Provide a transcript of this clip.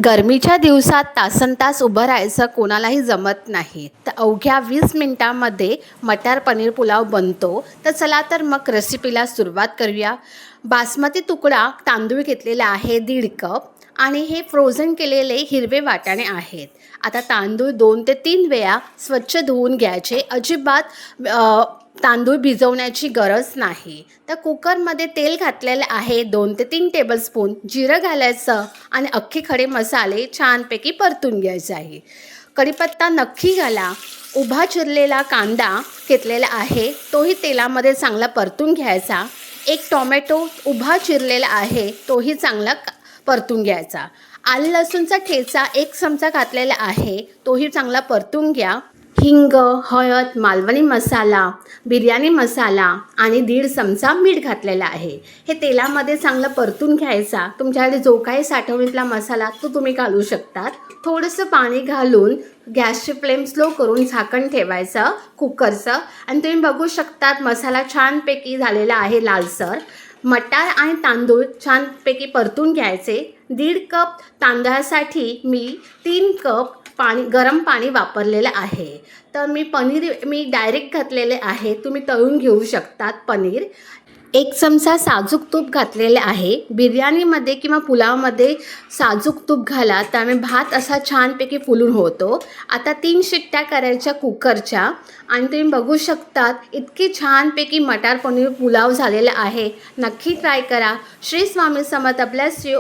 गरमीच्या दिवसात तासनतास उभं राहायचं कोणालाही जमत नाही. तर अवघ्या 20 मिनिटांमध्ये मटार पनीर पुलाव बनतो. तर चला तर मग रेसिपीला सुरुवात करूया. बासमती तुकडा तांदूळ घेतलेला आहे 1.5 कप आणि हे फ्रोझन केलेले हिरवे वाटाणे आहेत. आता तांदूळ 2 ते 3 वेळा स्वच्छ धुवून घ्यायचे. अजिबात तांदूळ भिजवण्याची गरज नाही. तर कुकरमध्ये तेल घातलेलं आहे 2 ते 3 टेबलस्पून. जिरं घालायचं आणि अख्खे खडे मसाले छानपैकी परतून घ्यायचे आहे. कढीपत्ता नक्की घाला. उभा चिरलेला कांदा घेतलेला आहे, तोही तेलामध्ये चांगला परतून घ्यायचा. एक टोमॅटो उभा चिरलेला आहे, तोही चांगला परतून घ्यायचा. आलं लसूणचा ठेचा 1 चमचा घातलेला आहे, तोही चांगला परतून घ्या. हिंग, हळद, मालवणी मसाला, बिर्याणी मसाला आणि 1.5 चमचा मीठ घातलेला आहे. हे तेलामध्ये चांगलं परतून घ्यायचा. तुमच्याकडे जो काही साठवणीतला मसाला तो तुम्ही घालू शकतात. थोडंसं पाणी घालून गॅसची फ्लेम स्लो करून झाकण ठेवायचं कुकरचं आणि तुम्ही बघू शकतात मसाला छानपैकी झालेला आहे लालसर. मटार आणि तांदूळ छानपैकी परतून घ्यायचे. 1.5 कप तांदळासाठी मी 3 कप गरम पाणी वापरलेलं आहे. तर मी डायरेक्ट घातलेले आहे. तुम्ही तळून घेऊ शकतात पनीर. 1 चमचा साजूक तूप घातलेले आहे. बिर्याणीमध्ये किंवा पुलावमध्ये साजूक तूप घाला, त्यामुळे भात असा छानपैकी फुलून होतो. आता 3 शिट्ट्या करायच्या कुकरच्या आणि तुम्ही बघू शकतात इतकी छानपैकी मटार पनीर पुलाव झालेला आहे. नक्की ट्राय करा. श्री स्वामी समर्थ. Bless you.